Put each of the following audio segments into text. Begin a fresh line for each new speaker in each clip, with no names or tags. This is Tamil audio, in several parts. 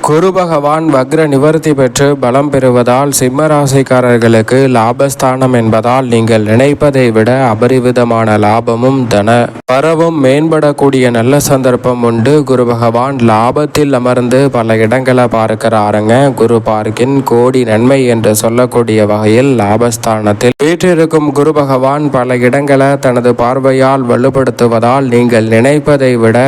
குரு பகவான் வக்ர நிவர்த்தி பெற்று பலம் பெறுவதால் சிம்ம ராசிக்காரர்களுக்கு லாபஸ்தானம் என்பதால் நீங்கள் நினைப்பதை விட அபரிவிதமான லாபமும் தன வரவும் மேம்படக்கூடிய நல்ல சந்தர்ப்பம் உண்டு. குரு பகவான் லாபத்தில் அமர்ந்து பல இடங்களை பார்க்கிறாருங்க. குரு பார்க்கின் கோடி நன்மை என்று சொல்லக்கூடிய வகையில் லாபஸ்தானத்தில் வீற்றிருக்கும் குரு பகவான் பல இடங்களை தனது பார்வையால் வலுப்படுத்துவதால் நீங்கள் நினைப்பதை விட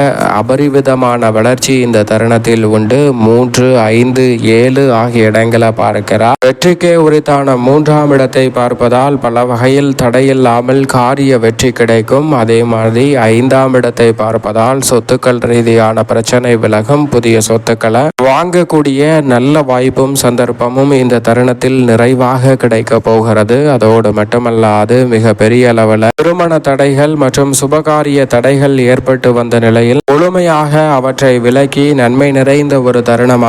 அபரிவிதமான வளர்ச்சி இந்த தருணத்தில் உண்டு. 3, 5, 7 ஆகிய இடங்களை பார்க்கிறார். வெற்றிக்கே உரித்தான 3ஆம் இடத்தை பார்ப்பதால் பல வகையில் தடையில்லாமல் காரிய வெற்றி கிடைக்கும். அதே மாதிரி 5ஆம் இடத்தை பார்ப்பதால் சொத்துக்கள் ரீதியான பிரச்சனை விலகும். புதிய சொத்துக்களை வாங்கக்கூடிய நல்ல வாய்ப்பும் சந்தர்ப்பமும் இந்த தருணத்தில் நிறைவாக கிடைக்க போகிறது. அதோடு மட்டுமல்லாது மிக பெரிய அளவில் திருமண தடைகள் மற்றும் சுபகாரிய தடைகள் ஏற்பட்டு வந்த நிலையில் முழுமையாக அவற்றை விலக்கி நன்மை நிறைந்த ஒரு தருணமாக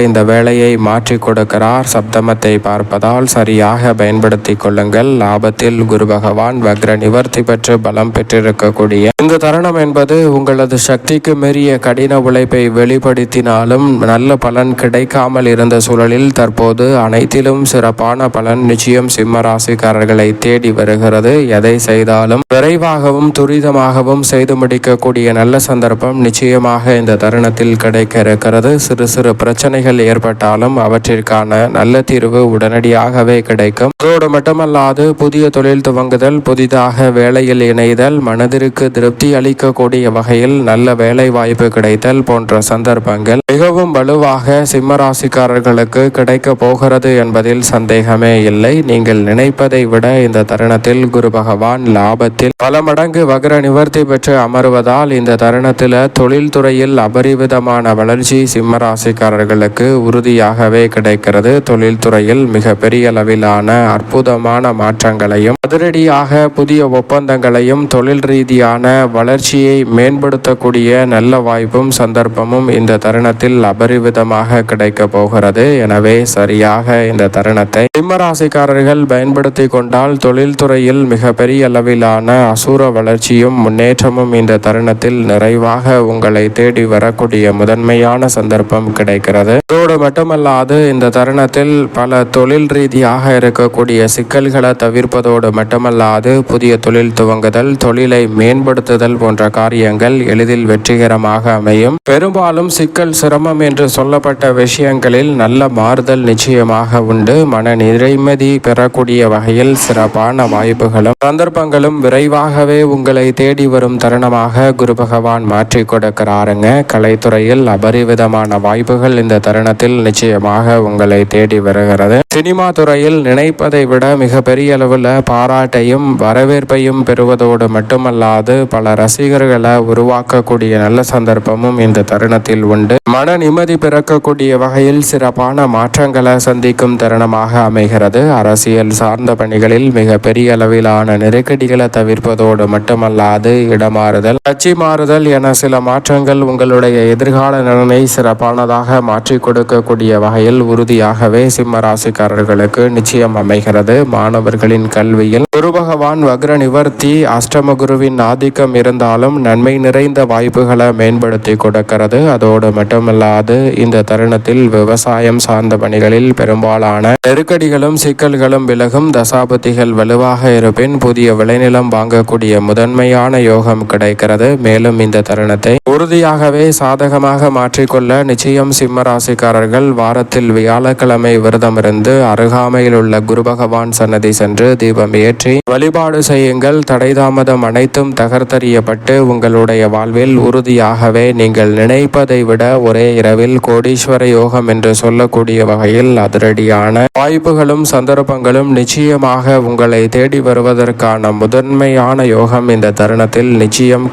இந்த வேலையை மாற்றி கொடுக்கிறார். சப்தமத்தை பார்ப்பதால் சரியாக பயன்படுத்தி கொள்ளுங்கள். லாபத்தில் குரு பகவான் வக்ர நிவர்த்தி பெற்று பலம் பெற்றிருக்கக்கூடிய இந்த தருணம் என்பது உங்களது சக்திக்கு மீறிய கடின உழைப்பை வெளிப்படுத்தினாலும் நல்ல பலன் கிடைக்காமல் இருந்த சூழலில் தற்போது அனைத்திலும் சிறப்பான பலன் நிச்சயம் சிம்ம ராசிக்காரர்களை தேடி வருகிறது. எதை செய்தாலும் விரைவாகவும் துரிதமாகவும் செய்து முடிக்கக்கூடிய நல்ல சந்தர்ப்பம் நிச்சயமாக இந்த தருணத்தில் கிடைக்க இருக்கிறது. சிறு பிரச்சனைகள் ஏற்பட்டாலும் அவற்றிற்கான நல்ல தீர்வு உடனடியாகவே கிடைக்கும். அதோடு மட்டுமல்லாது புதிய தொழில் துவங்குதல், புதிதாக வேலையில் இணைதல், மனதிற்கு திருப்தி அளிக்கக்கூடிய வகையில் நல்ல வேலை வாய்ப்பு கிடைத்தல் போன்ற சந்தர்ப்பங்கள் மிகவும் வலுவாக சிம்ம ராசிக்காரர்களுக்கு கிடைக்க போகிறது என்பதில் சந்தேகமே இல்லை. நீங்கள் நினைப்பதை விட இந்த தருணத்தில் குரு பகவான் லாபத்தில் பல மடங்கு வக்ர நிவர்த்தி பெற்று அமர்வதால் இந்த தருணத்தில் தொழில்துறையில் அபரிவிதமான வளர்ச்சி சிம்ம ராசிக்காரர்களுக்கு உறுதியாகவே கிடைக்கிறது. தொழில்துறையில் மிக பெரிய அளவிலான அற்புதமான மாற்றங்களையும் அதிரடியாக புதிய ஒப்பந்தங்களையும் தொழில் ரீதியான வளர்ச்சியை மேம்படுத்தக்கூடிய நல்ல வாய்ப்பும் சந்தர்ப்பமும் இந்த தருணத்தில் அபரிவிதமாக கிடைக்க போகிறது. எனவே சரியாக இந்த தருணத்தை சிம்ம ராசிக்காரர்கள் பயன்படுத்தி கொண்டால் தொழில்துறையில் மிக பெரிய அளவிலான அசூர வளர்ச்சியும் முன்னேற்றமும் இந்த தருணத்தில் நிறைவாக உங்களை தேடி வரக்கூடிய முதன்மையான சந்தர்ப்பம் கிடைக்கிறது. அதோடு மட்டுமல்லாது இந்த தருணத்தில் பல தொழில் ரீதியாக இருக்கக்கூடிய சிக்கல்களை தவிர்ப்பதோடு மட்டுமல்லாது புதிய தொழில் துவங்குதல், தொழிலை மேம்படுத்துதல் போன்ற காரியங்கள் எளிதில் வெற்றிகரமாக அமையும். பெரும்பாலும் சிக்கல், சிரமம் என்று சொல்லப்பட்ட விஷயங்களில் நல்ல மாறுதல் நிச்சயமாக உண்டு. மன நிறைமதி பெறக்கூடிய வகையில் சிறப்பான வாய்ப்புகளும் சந்தர்ப்பங்களும் விரைவாகவே உங்களை தேடி வரும் தருணமாக குரு பகவான் மாற்றி கொடுக்கிறாருங்க. கலைத்துறையில் அபரிவிதமான வாய்ப்புகள் இந்த தருணத்தில் நிச்சயமாக உங்களை தேடி வருகிறது. சினிமா துறையில் நினைப்பதை விட மிக பெரிய அளவில் பாராட்டையும் வரவேற்பையும் பெறுவதோடு மட்டுமல்லாது பல ரசிகர்களை உருவாக்கக்கூடிய நல்ல சந்தர்ப்பமும் இந்த தருணத்தில் உண்டு. மன நிம்மதி பிறக்கக்கூடிய வகையில் சிறப்பான மாற்றங்களை சந்திக்கும் தருணமாக அமைகிறது. அரசியல் சார்ந்த பணிகளில் மிக பெரிய அளவிலான நெருக்கடிகளை தவிர்ப்பதோடு மட்டுமல்லாது இடமாறுதல், கட்சி மாறுதல் என சில மாற்றங்கள் உங்களுடைய எதிர்கால நலனை சிறப்பானதாக மாற்றி கொடுக்கக்கூடிய வகையில் உறுதியாகவே சிம்ம ராசிக்காரர்களுக்கு நிச்சயம் அமைகிறது. மாணவர்களின் கல்வியில் குரு பகவான் வக்ர நிவர்த்தி, அஷ்டம குருவின் ஆதிக்கம் இருந்தாலும் நன்மை நிறைந்த வாய்ப்புகளை மேம்படுத்தி கொடுக்கிறது. அதோடு மட்டுமல்லாது இந்த தருணத்தில் விவசாயம் சார்ந்த பணிகளில் பெரும்பாலான நெருக்கடிகளும் சிக்கல்களும் விலகும். தசாபதிகள் வலுவாக இருப்பின் புதிய விளைநிலம் வாங்கக்கூடிய முதன்மையான யோகம் கிடைக்கிறது. மேலும் இந்த தருணத்தை உறுதியாகவே சாதகமாக மாற்றிக்கொள்ள நிச்சயம் சிம்ம ராசிக்காரர்கள் வாரத்தில் வியாழக்கிழமை விரதமிருந்து அருகாமையில் உள்ள குரு பகவான் சன்னதி சென்று தீபம் ஏற்றி வழிபாடு செய்யுங்கள். தடைதாமதம் அனைத்தும் தகர்த்தறியப்பட்டு உங்களுடைய வாழ்வில் உறுதியாகவே நீங்கள் நினைப்பதை விட ஒரே இரவில் கோடீஸ்வர யோகம் என்று சொல்லக்கூடிய வகையில் அதிரடியான வாய்ப்புகளும் சந்தர்ப்பங்களும் நிச்சயமாக உங்களை தேடி வருவதற்கான முதன்மையான யோகம் இந்த தருணத்தில் நிச்சயம்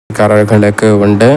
காரர்களுக்கு உண்டு.